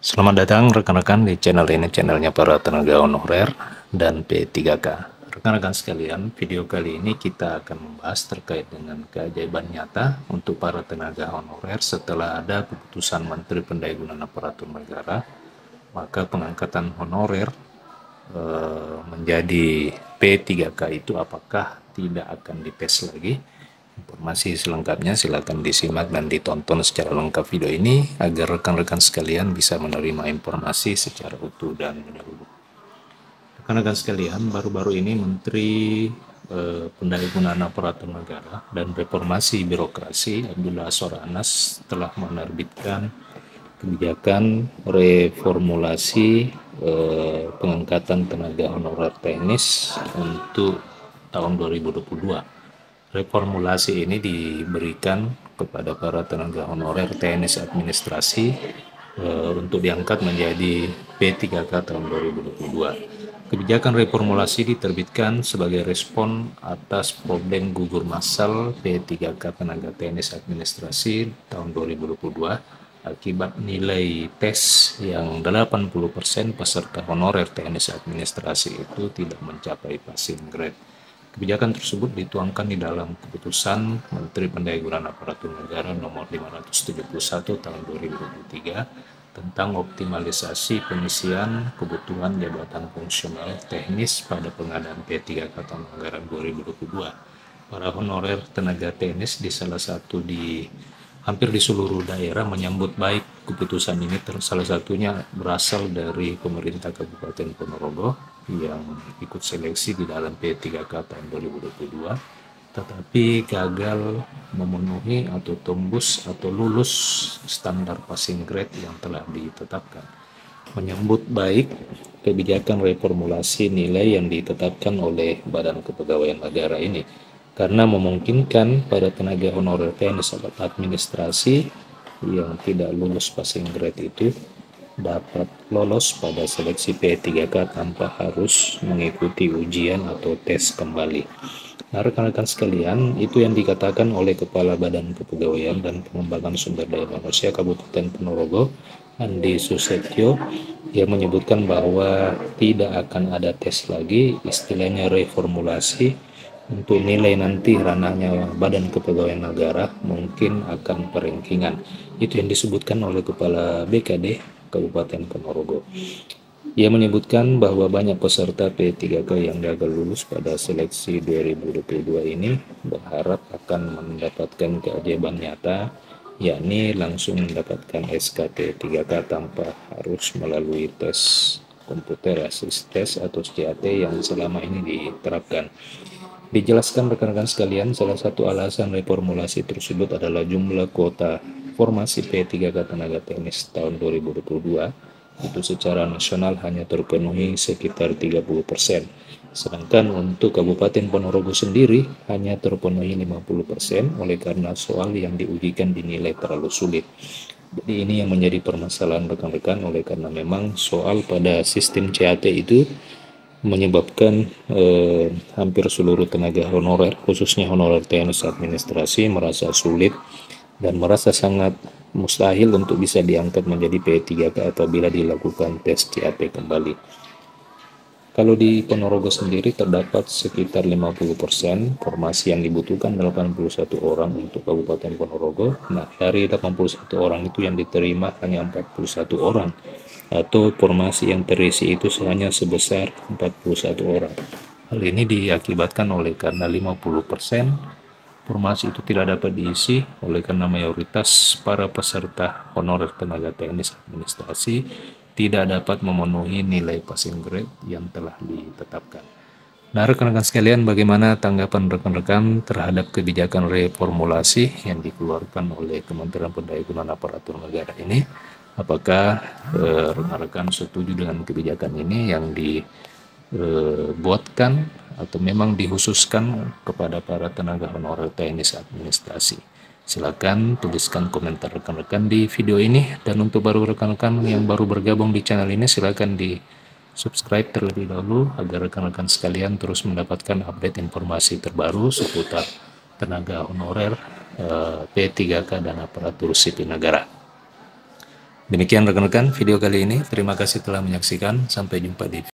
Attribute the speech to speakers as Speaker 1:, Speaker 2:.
Speaker 1: Selamat datang rekan-rekan di channel ini, channelnya para tenaga honorer dan P3K. Rekan-rekan sekalian, video kali ini kita akan membahas terkait dengan keajaiban nyata untuk para tenaga honorer setelah ada keputusan Menteri Pendayagunaan Aparatur Negara, maka pengangkatan honorer menjadi P3K itu apakah tidak akan dites lagi? Informasi selengkapnya silakan disimak dan ditonton secara lengkap video ini agar rekan-rekan sekalian bisa menerima informasi secara utuh dan menyeluruh. Rekan-rekan sekalian, baru-baru ini Menteri Pendayagunaan Aparatur Negara dan Reformasi Birokrasi Abdullah Azwar Anas telah menerbitkan kebijakan reformulasi pengangkatan tenaga honorer teknis untuk tahun 2022. Reformulasi ini diberikan kepada para tenaga honorer TNS administrasi untuk diangkat menjadi P3K tahun 2022. Kebijakan reformulasi diterbitkan sebagai respon atas problem gugur massal P3K tenaga TNS administrasi tahun 2022 akibat nilai tes yang 80% peserta honorer TNS administrasi itu tidak mencapai passing grade. Kebijakan tersebut dituangkan di dalam keputusan Menteri Pendayagunaan Aparatur Negara nomor 571 tahun 2023 tentang optimalisasi pengisian kebutuhan jabatan fungsional teknis pada pengadaan P3K tahun anggaran 2022. Para honorer tenaga teknis di hampir di seluruh daerah menyambut baik keputusan ini. Salah satunya berasal dari pemerintah Kabupaten Ponorogo yang ikut seleksi di dalam P3K tahun 2022 tetapi gagal memenuhi atau tembus atau lulus standar passing grade yang telah ditetapkan. Menyambut baik kebijakan reformulasi nilai yang ditetapkan oleh Badan Kepegawaian Negara ini karena memungkinkan pada tenaga honorer TNS administrasi yang tidak lulus passing grade itu dapat lolos pada seleksi P3K tanpa harus mengikuti ujian atau tes kembali. Nah, rekan-rekan sekalian, itu yang dikatakan oleh Kepala Badan Kepegawaian dan Pengembangan Sumber Daya Manusia Kabupaten Ponorogo, Andi Susetyo, yang menyebutkan bahwa tidak akan ada tes lagi, istilahnya reformulasi. Untuk nilai nanti ranahnya Badan Kepegawaian Negara mungkin akan perankingan. Itu yang disebutkan oleh Kepala BKD Kabupaten Ponorogo. Ia menyebutkan bahwa banyak peserta P3K yang gagal lulus pada seleksi 2022 ini berharap akan mendapatkan keajaiban nyata, yakni langsung mendapatkan SKT 3K tanpa harus melalui tes komputer assist test atau CAT yang selama ini diterapkan. Dijelaskan rekan-rekan sekalian, salah satu alasan reformulasi tersebut adalah jumlah kuota formasi P3K tenaga teknis tahun 2022 itu secara nasional hanya terpenuhi sekitar 30%. Sedangkan untuk Kabupaten Ponorogo sendiri hanya terpenuhi 50% oleh karena soal yang diujikan dinilai terlalu sulit. Jadi ini yang menjadi permasalahan rekan-rekan oleh karena memang soal pada sistem CAT itu menyebabkan hampir seluruh tenaga honorer, khususnya honorer TNS administrasi, merasa sulit dan merasa sangat mustahil untuk bisa diangkat menjadi P3K apabila dilakukan tes CAT kembali. Kalau di Ponorogo sendiri terdapat sekitar 50%, formasi yang dibutuhkan 81 orang untuk Kabupaten Ponorogo. Nah, dari 81 orang itu yang diterima hanya 41 orang, atau formasi yang terisi itu hanya sebesar 41 orang. Hal ini diakibatkan oleh karena 50% formasi itu tidak dapat diisi oleh karena mayoritas para peserta honorer tenaga teknis administrasi tidak dapat memenuhi nilai passing grade yang telah ditetapkan. Nah, rekan-rekan sekalian, bagaimana tanggapan rekan-rekan terhadap kebijakan reformulasi yang dikeluarkan oleh Kementerian Pendayagunaan Aparatur Negara ini? Apakah rekan-rekan setuju dengan kebijakan ini yang dibuatkan atau memang dikhususkan kepada para tenaga honorer teknis administrasi? Silakan tuliskan komentar rekan-rekan di video ini, dan untuk baru rekan-rekan yang baru bergabung di channel ini silakan di subscribe terlebih dahulu agar rekan-rekan sekalian terus mendapatkan update informasi terbaru seputar tenaga honorer P3K dan aparatur sipil negara. Demikian rekan-rekan video kali ini. Terima kasih telah menyaksikan. Sampai jumpa di